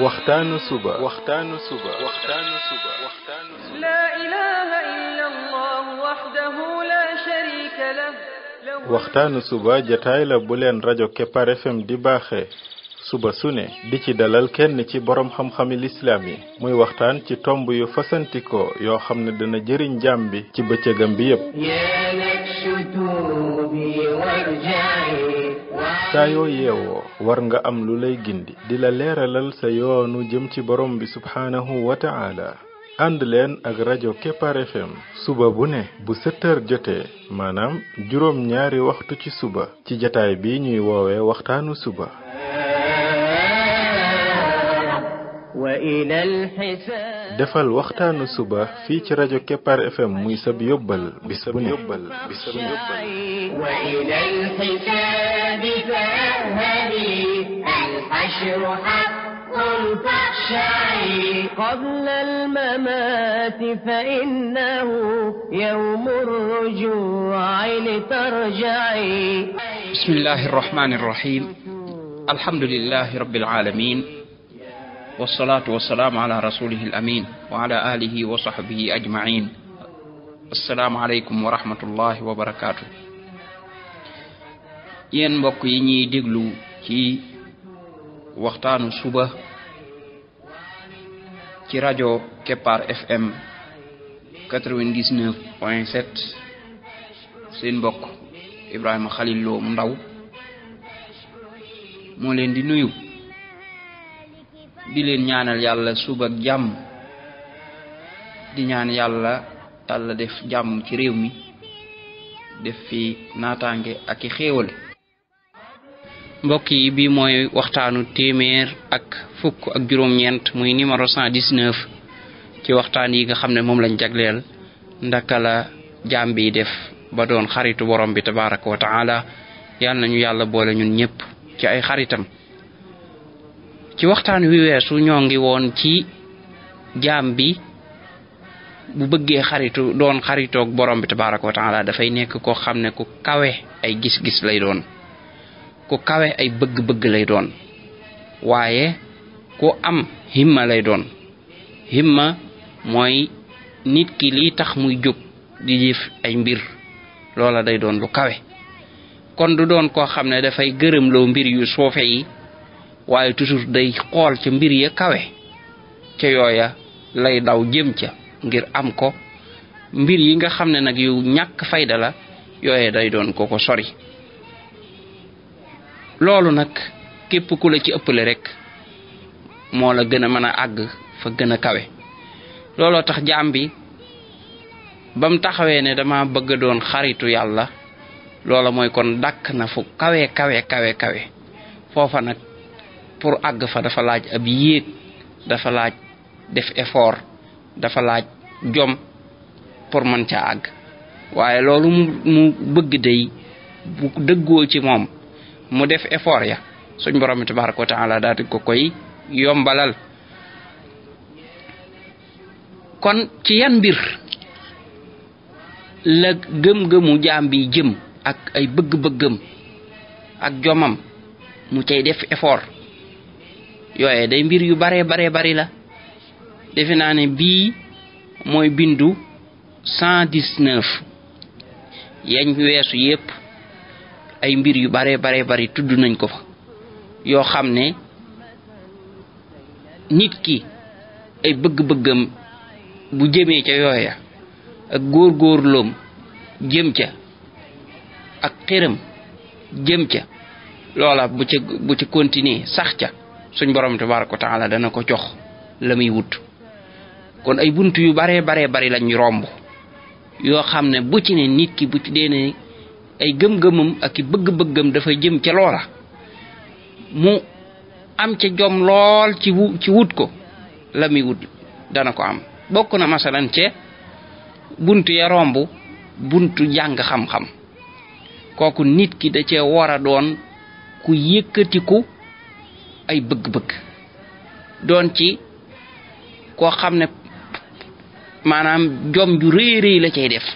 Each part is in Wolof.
waxtaanu suba لا إله إلا الله وحده لا شريك له waxtaanu suba jataay la bu leen rajo Kepar FM di baaxee suba su ne di ci dalal kenn ci borom xam-xami lislaam yi muy waxtaan ci tomb yu fasantikoo yoo xam ne dana jëriñ jaam bi ci bëccëgam bi yépp saa yoo yeewoo war nga am lu lay gindi di la leeralal sa yoonu jëm ci borom bi subhaanahu wa ta'ala ànd leen ak rajo Kepar FM suba bu ne bu 7 heures jotee maanaam juróom ñaari waxtu ci suba ci jataay bi ñuy woowee waxtaanu suba defal waxtaanu suba fii ci rajo Kepar FM muy sab yóbbal bis bu ne قبل الممات فإنه يوم الرجوع لترجعي بسم الله الرحمن الرحيم الحمد لله رب العالمين والصلاة والسلام على رسوله الأمين وعلى آله وصحبه أجمعين السلام عليكم ورحمة الله وبركاته yéen mbokk yi ñuy déglu ci waxtaanu suba ci rajo Kepar FM 99.7 seen mbokk Ibrahima Khalil Lo mu ndaw moo leen di nuyu di leen ñaanal yàlla suba ak jàmm di ñaan yàlla def jàmm ci réew mi def fi naataange ak i xéewal mbokk yi bi mooy waxtaanu téeméer ak fukk ak juróom-ñeent muy numéro 119 ci waxtaan yi nga xam ne moom lañ jagleel ndaka la jaam bi def ba doon xaritu borom bi tabaraka wa taala yàlla nañu yàlla boole ñun ñëpp ci ay xaritam ci waxtaan wi weesu ñoo ngi woon ci jaam bi bu bëggee xaritu doon xaritoog borom bi tabaraka wa taala dafay nekk koo xam ne ku kawe ay gis-gis lay doon ku kawe ay bëgg-bëgg lay doon waaye ku am himma lay doon himma mooy nit ki li tax muy jóg di def ay mbir loola day doon lu kawe kon du doon koo xam ne dafay gërëmloo mbir yu soofe yi waaye toujours day xool ca mbir ya kawe ca yooya lay daw jëm ca ngir am ko mbir yi nga xam ne nag yu ñàkk fayda la yooya day doon ko sori loolu nag képp ku la ci ëppale rek moo la gën a mën a àgg fa gën a kawe looloo tax jaam bi bam taxawee ne dama bëgg doon xaritu yàlla loola mooy kon dàkk na fu kawe foofa nag pour àgg fa dafa laaj ab yéeg dafa laaj def effort dafa laaj jom pour mën ca àgg waaye loolu mu bëgg day bu dëggoo ci moom mu def effort ya suñ borom bi tabaraka wa taala daal di ko koy yombalal kon ci yan mbir la gëm-gëmu jaam bi jëm ak ay bëgg-bëggam ak jomam mu cay def effort yooye day mbir yu bare bari la defe naa ne bii mooy bindu 119 yañ weesu yépp ay mbir yu bare bari tudd nañ ko fa yoo xam ne nit ki ay bëgg-bëggam bu jëmee ca yooya ak góorgóorloom jëm ca ak xëram jëm ca loola bu ci continuer sax ca suñ borom tabaraka wa taala dana ko jox la muy wut kon ay buntu yu bare bari lañ romb yoo xam ne bu ci ne nit ki bu ci dee ay gëm-gëmam ak i bëgg-bëggam dafa jëm ca loola mu am ca jom lool ci wut ko la muy wut dana ko am bokk na masalan ca buntu ya romb buntu jàng xam-xam kooku nit ki da cee war a doon ku yëkkatiku ay bëgg-bëgg doon ci koo xam ne maanaam jom ju rëy la cay def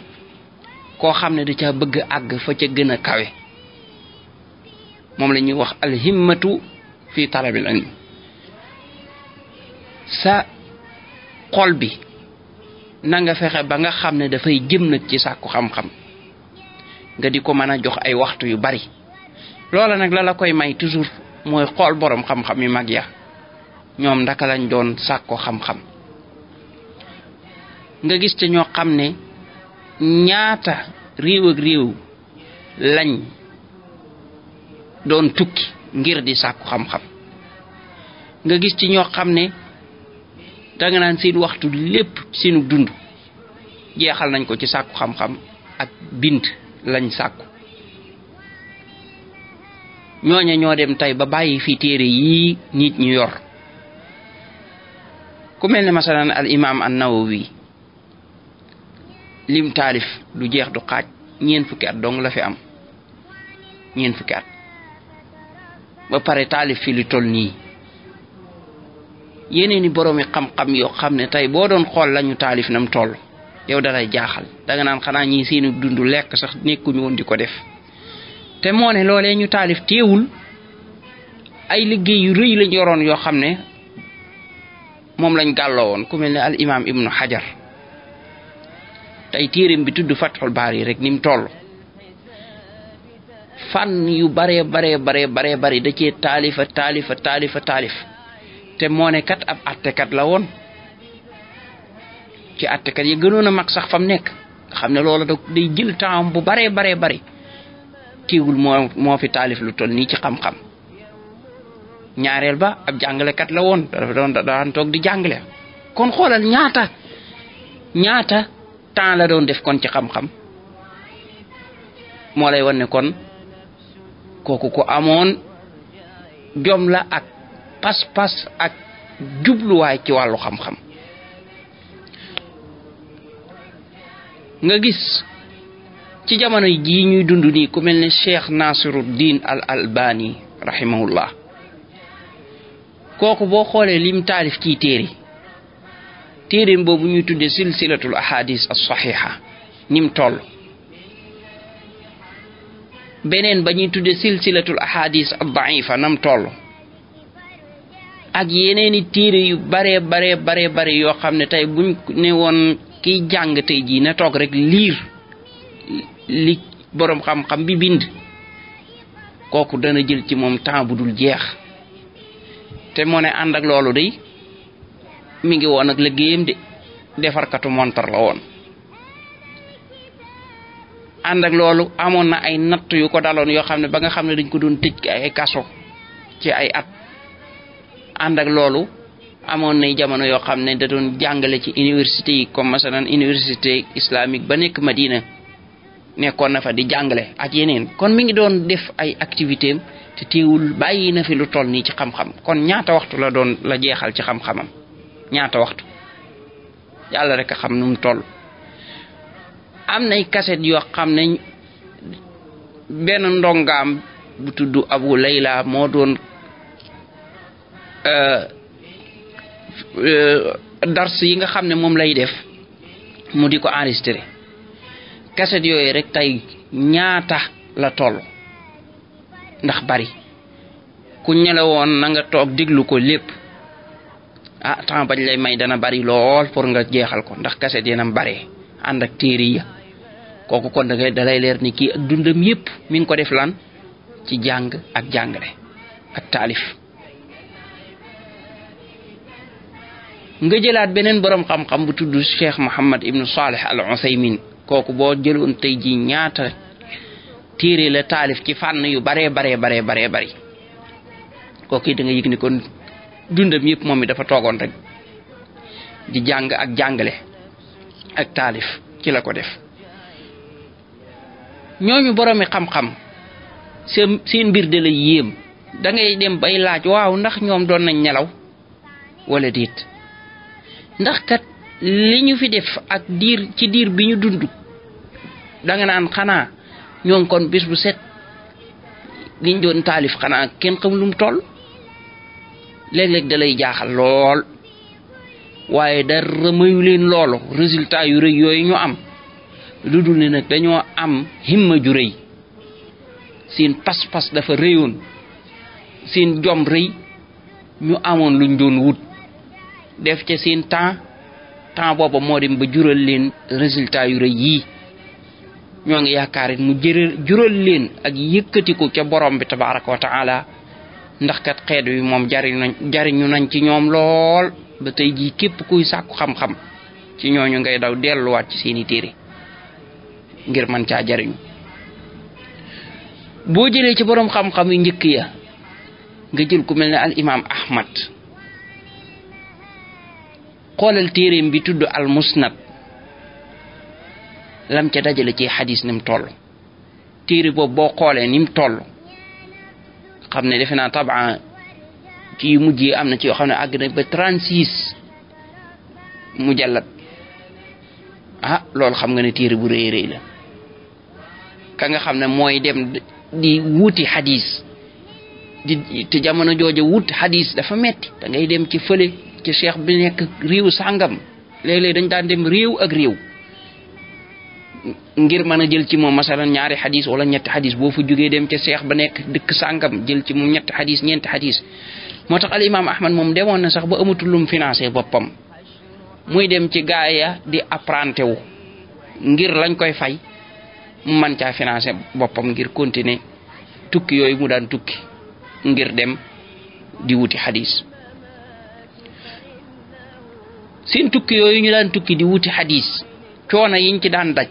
koo xam ne da ca bëgg àgg fa ca gën a kawe moom la ñuy wax alhimmatu fi talabil ilm sa xol bi na nga fexe ba nga xam ne dafay jëm nag ci sàkku xam-xam nga di ko mën a jox ay waxtu yu bari loola nag la koy may toujours mooy xool borom xam-xam yu mag ya ñoom ndaka lañ doon sàkko xam-xam nga gis te ñoo xam ne ñaata réew ak réew lañ doon tukki ngir di sàkku xam-xam nga gis ci ñoo xam ne danga naan seen waxtu lépp seenu dund jeexal nañ ko ci sàkku xam-xam ak bind lañ sàkku ñooña ñoo dem tey ba bàyyi fi téere yi nit ñu yor ku mel ne masalan al imam an-Nawawi lim taalif du jeex du xaaj ñeen fukki at dong la fi am ñeen fukki at ba pare taalif fi li toll nii yeneeni boroomi xam-xam yoo xam ne tey boo doon xool lañu taalif nam toll yow dalay jaaxal danga naan xanaa ñii seeni dund lekk sax nekkuñu woon di ko def te moo ne loolee ñu taalif teewul ay liggéey yu rëy lañ yoroon yoo xam ne moom lañ gàlloo woon ku mel ne al imam ibnu Hajar tey téereem bi tudd Fathul Baari rek ni mu toll fan yu bare bari da cee taalif te moo ne kat ab attekat la woon ci attekat yi gënoon a mag sax fam nekk nga xam ne loolu da day jël temps bu bare bari teewul moo fi taalif lu toll nii ci xam-xam ñaareel ba ab jàngalekat la woon daan toog di jàngale kon xoolal ñaata temps la doon def kon ci xam-xam moo lay wan ne kon kooku ko amoon jom la ak pas-pas ak jubluwaay ci wàllu xam-xam nga gis ci jamono jii ñuy dund nii ku mel ne Cheikh Nasiruddin al Albani rahimahullah kooku boo xoolee lim taalif ci téereem boobu ñuy tudde silsilatul ahadis as-sahiha nim toll beneen ba ñuy tudde silsilatul ahadis ad-da'ifa nam toll ak yeneeni téere yu bare yoo xam ne tey buñ ne woon kiy jàng tey jii na toog rek liir li boroom xam-xam bi bind kooku dana jël ci moom temps bu dul jeex te moo ne ànd ak loolu day mi ngi woon ak liggéeyam de defarkatu montar la woon ànd ak loolu amoon na ay natt yu ko daloon yoo xam ne ba nga xam ne dañ ko doon tëj ay kaso ci ay at ànd ak loolu amoon nay jamono yoo xam ne da doon jàngale ci université yi comme masalan université islamique ba nekk Madina nekkoon na fa di jàngale ak yeneen kon mi ngi doon def ay activité am te teewul bàyyi na fi lu toll nii ci xam-xam kon ñaata waxtu la jeexal ci xam-xamam ñaata waxtu yàlla rek a xam nu mu toll am nay kaset yoo xam ne benn ndongaam bu tudd Abu Layla moo doon dars yi nga xam ne moom lay def mu di ko enregistré kaset yooyu rek tey ñaata la toll ndax bari ku ñele woon na nga toog déglu ko lépp temps bañ lay may dana bari lool pour nga jeexal ko ndax kaset yenam bare ànd ak téere ya kooku kon dalay leer ni kii ak dundam yépp mi ngi ko def lan ci jàng ak jàngale ak taalif nga jëlaat beneen borom xam-xam bu tudd Cheikh Muhammad ibnu Salih al-Uthaymin kooku boo jëloon tey ji ñaata téere la taalif ci fànn yu bare bari kooku da nga yëg ni kon dundam yëpp moom mi dafa toogoon rek di jàng ak jàngale ak taalif ci la ko def ñooñu boroomi xam-xam seen mbir de la yéem da ngay dem bay laaj waaw ndax ñoom doon nañ nelaw wala déet ndax kat li ñu fi def ak diir bi ñu dund da nga naan xanaa ñoom kon bis bu set liñ doon taalif xanaa kenn xam lu mu toll léeg-léeg da lay jaaxal lool waaye dara mayu leen loolu résultat yu rëy yooyu ñu am lu dul ne nag dañoo am himma ju rëy seen pas-pas dafa rëyoon seen jom rëy ñu amoon luñ doon wut def ca seen temps booba moo dem ba jural leen résultat yu rëy yii ñoo ngi yaakaar it mu jural leen ak yëkkatiku ca borom bi tabaraka wa taala ndax kat xeet wi moom jariñu nañ ci ñoom lool ba tey jii képp kuy sàkku xam-xam ci ñooñu ngay daw delluwaat ci seeni téere ngir man caa jariñu. boo jëlee ci borom xam-xam yu njëkk ya nga jël ku mel ne al imam Ahmad xoolal téereem bi tudd al musnad lam ca dajale ci xadis ni mu toll téere boobu boo xoolee ni mu toll xam ne defe naa tabaan ci yu mujj yi am na ci yoo xam ne àgg na ba 36 mujallad loolu xam nga ne téere bu rëy rëy la ka nga xam ne mooy dem di wuti xadis te jamono jooja wut xadis dafa metti da ngay dem ci fële ci cheikh bi nekk réew sàngam léeg-léeg dañ daan dem réew ak réew ngir mën a jël ci moom masalan ñaari xadis wala ñetti xadis boo fa jógee dem ca cheikh ba nekk dëkk sàngam jël ci moom ñetti xadis ñeenti xadis moo tax al imam Ahmad moom demoon na sax ba amatul lum financé boppam muy dem ci gaaya di apprenti wu ngir lañ koy fay mu mën caa financé boppam ngir continuer tukki yooyu mu daan tukki ngir dem di wuti xadis seen tukki yooyu ñu daan tukki di wuti xadis coono yiñ ci daan daj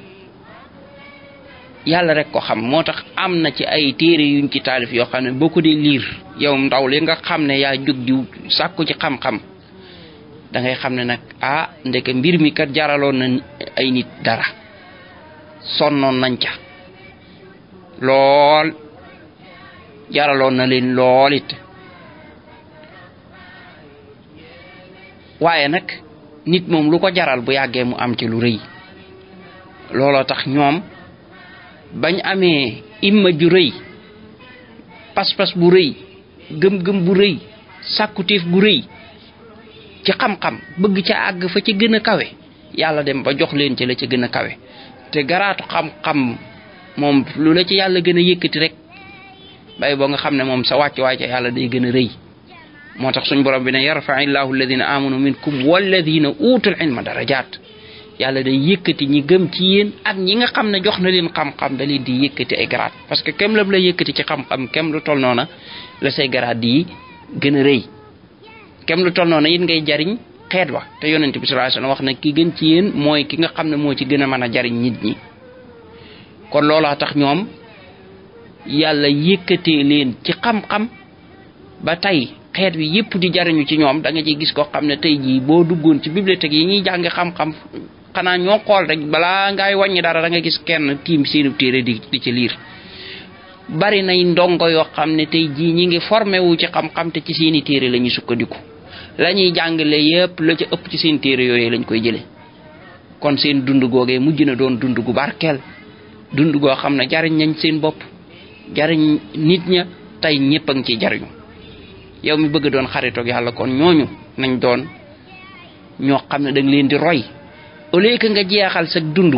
yàlla rek ko xam moo tax am na ci ay téere yuñ ci taalif yoo xam ne boo ko dee liir yow ndaw li nga xam ne yaa jóg di sàkku ci xam-xam da ngay xam ne nag ndeke mbir mi kat jaraloon na ay nit dara sonnoon nañ ca lool jaraloon na leen lool it waaye nag nit moom lu ko jaral bu yàggee mu am ci lu rëy looloo tax ñoom bañ amee imma ju rëy pas-pas bu rëy gëm-gëm bu rëy sàkkuteef bu rëy ci xam-xam bëgg ca àgg fa ci gën a kawe yàlla dem ba jox leen ci la ci gën a kawe te garaatu xam-xam moom lu la ci yàlla gën a yëkkati rek bay boo nga xam ne moom sa wàccuwaay ca yàlla day gën a rëy moo tax suñ borom bi ne yarfa'illahu alladhina amanu minkum walladhina utul ilma darajat yàlla day yëkkati ñi gëm ci yéen ak ñi nga xam ne jox na leen xam-xam da leen di yëkkati ay garaat parce que kem la yëkkati ci xam-xam kem lu toll noona la say garaat di gën a rëy kem lu toll noona it ngay jariñ xeet wa te yonent bi sallallahu alayhi wasallam wax na ki gën ci yéen mooy ki nga xam ne moo ci gën a mën a jariñ nit ñi kon looloo tax ñoom yàlla yëkkatee leen ci xam-xam ba tey xeet wi yépp di jariñu ci ñoom da nga ci gis koo xam ne tey jii boo duggoon ci bibliothèque yi ñuy jàng xam-xam xanaa ñoo xool rek balaa ngay wàññi dara da nga gis kenn tiim seenu téere di ci liir bari nay ndongo yoo xam ne tey jii ñi ngi formé wu ci xam-xam te ci seeni téere la ñuy sukkandiku la ñuy jàngale yépp la ca ëpp ci seen téere yooyu lañ koy jële kon seen dund googee mujj na doon dund gu barkeel dund goo xam ne jariñ nañ seen bopp jariñ nit ña tey ñépp a ngi ciy jariñu yow mi bëgg doon xaritoog yàlla kon ñooñu nañ doon ñoo xam ne dañ leen di roy au lieu que nga jeexal sa dund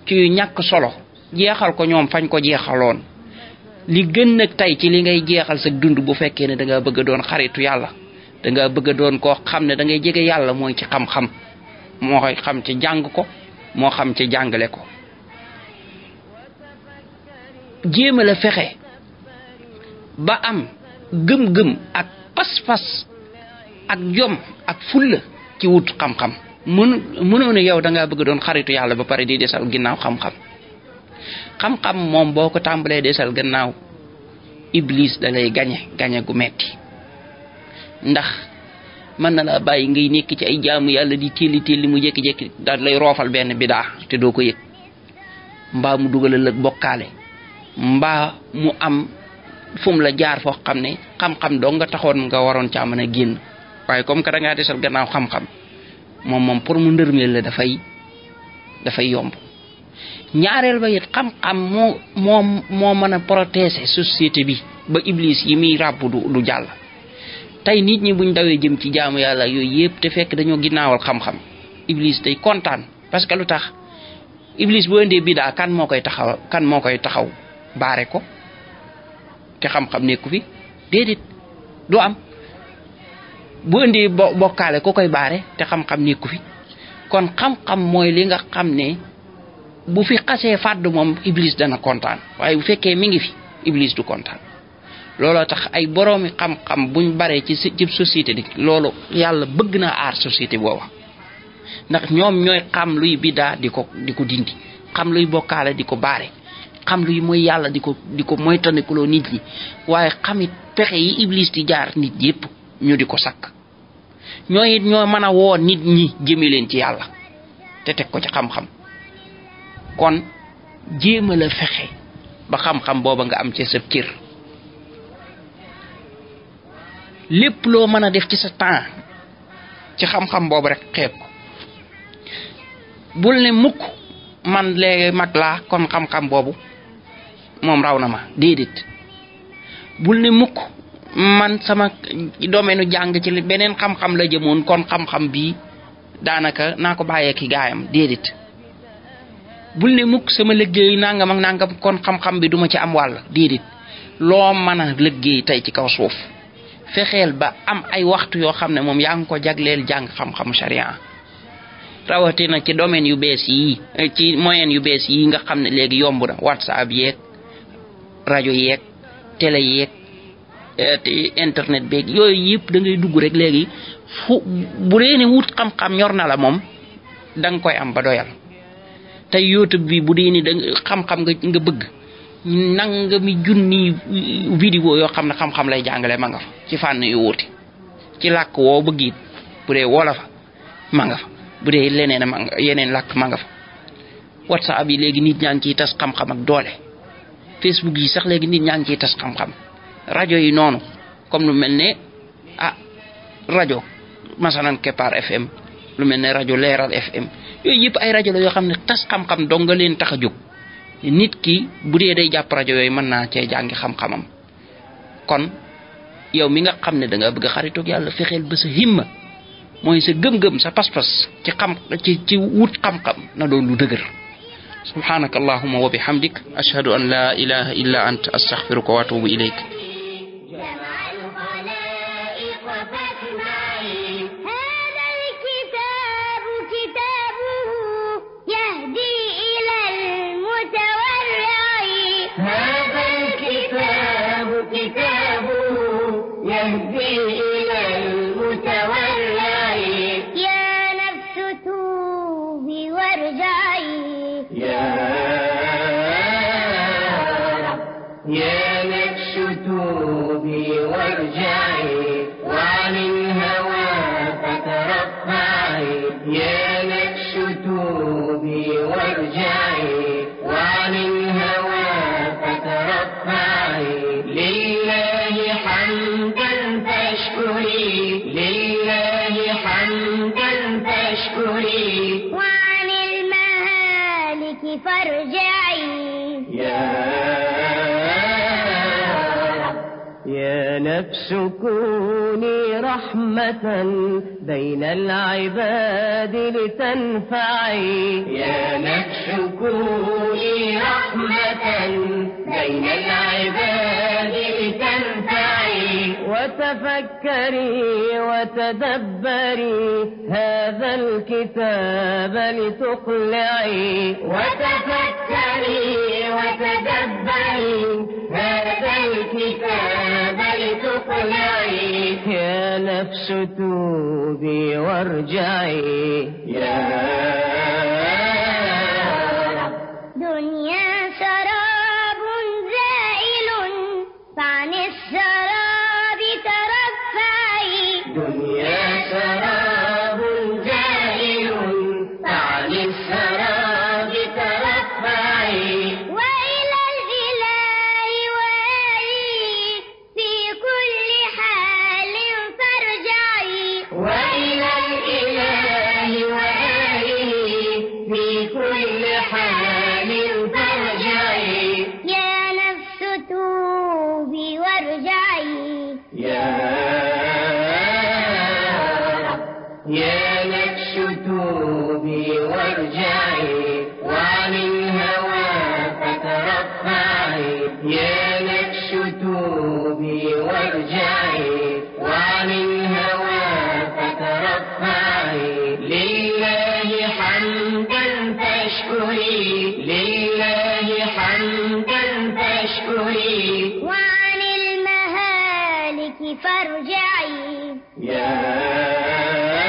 ci yu ñàkk solo jeexal ko ñoom fañ ko jeexaloon li gën nag tey ci li ngay jeexal sa dund bu fekkee ne da nga bëgg doon xaritu yàlla da nga bëgg doon koo xam ne da ngay jege yàlla mooy ci xam-xam moo koy xam ci jàng ko moo xam ci jàngale ko jéema la fexe ba am gëm-gëm ak pas-pas ak jom ak fulla ci wut xam-xam mënoo ne yow da ngaa bëgg doon xaritu yàlla ba pare di desal ginnaaw xam-xam moom boo ko tàmbalee desal gannaaw iblis da lay gañe gu metti ndax mën na la bàyyi ngay nekk ci ay jaamu yàlla di téeli mu jékki-jékki daal lay roofal benn bidaa te doo ko yëg mbaa mu dugalal ak bokkaale mbaa mu am fum la jaar foo xam ne xam-xam doo nga taxoon nga waroon caa mën a génn waaye comme que da ngaa desal gannaaw xam-xam moom pour mu ndërmeel la dafay yomb ñaareel ba it xam-xam moo mën a protéger société bi ba iblis yi muy ràbb du jàll tey nit ñi buñ dawee jëm ci jaamu yàlla yooyu yëpp te fekk dañoo ginnaawal xam-xam iblis day kontaan parce que lu tax iblis boo indee bidaa kan moo koy taxaw baare ko te xam-xam nekku fi déedéet du am bu indi bokkaale ko koy baare te xam-xam nekku fi kon xam-xam mooy li nga xam ne bu fi xasee fàdd moom iblis dana kontaan waaye bu fekkee mi ngi fi iblis du kontaan looloo tax ay boroomi xam-xam buñ baree ci société di loolu yàlla bëgg na aar société booba ndax ñoom ñooy xam luy bidaa di ko dindi xam luy bokkaale di ko baare xam luy mooy yàlla di ko moytandikuloo nit ñi waaye xamit pexe yi iblis di jaar nit yépp ñu di ko sakk ñooy it ñoo mën a woo nit ñi jëme leen ci yàlla te teg ko ci xam-xam kon jéema la fexe ba xam-xam booba nga am ci sa cër lépp loo mën a def ci sa temps ci xam-xam boobu rek xeeb ko bul ne mukk man léegi mag laa kon xam-xam boobu moom raw na ma déedéet bul ne mukk man sama domaine jàng ci beneen xam-xam la jëmoon kon xam-xam bii daanaka naa ko bàyyee ki gaayam déedéet bul ne mukk sama liggéey nangam ak nangam kon xam-xam bi duma ci am wàll déedéet loo mën a liggéey tey ci kaw suuf fexeel ba am ay waxtu yoo xam ne moom yaa ngi ko jagleel jàng xam-xamu sharia rawatina ci domaine yu bees yi ci moyen yu bees yi nga xam ne léegi yomb na WhatsApp yeeg rajo yeeg télé yeeg internet beeg yooyu yëpp da ngay dugg rek léegi fu bu dee ne wut xam-xam ñor na la moom da nga koy am ba doyal te YouTube bi bu dee ni da xam-xam nga bëgg nangami junni vidéo yoo xam ne xam-xam lay jàngale ma nga fa ci fànn yu wuute ci làkk woo bëgg it bu dee wolof ma nga fa bu dee leneen ma nga yeneen làkk ma nga fa WhatsApp yi léegi nit ñaa ngi ciy tas xam-xam ak doole Facebook yi sax léegi nit ñaa ngi ciy tas xam-xam rajo yi noonu comme lu mel ne rajo masalan Kepar FM lu mel ne rajo Leeral FM yooyu yëpp ay rajo la yoo xam ne tas xam-xam dong nga leen tax a jóg nit ki bu dee day jàpp rajo yooyu mën naa cee jàngi xam-xamam kon yow mi nga xam ne da nga bëgg a xaritoog yàlla fexeel ba sa himma mooy sa gëm-gëm sa pas-pas ci wut xam-xam na doon lu dëgër subhanaka allahumma wa bihamdik ashhadu an la ilaha illa anta astaghfiruka wa atubu ilayk نفس كوني رحمة بين العباد لتنفعي يا نفس كوني رحمة بين العباد لتنفعي وتفكري وتدبري هذا الكتاب لتقلعي وتفكري وتدبري هذا الكتاب لتقلعي يا نفس توبي وارجعي يا رب دنيا سراب زائل فعن السراب ترفعي دنيا سراب زائل فعن السراب ترفعي وإلى الإله وآله في كل حال فارجعي وإلى الإله وآله في كل حال فارجعي يا نفس توبي وارجعي يا رب يا نفس توبي وارجعي وعن الهوى فترفعي يا نفس توبي وارجعي وعن الهوى وارجعي يا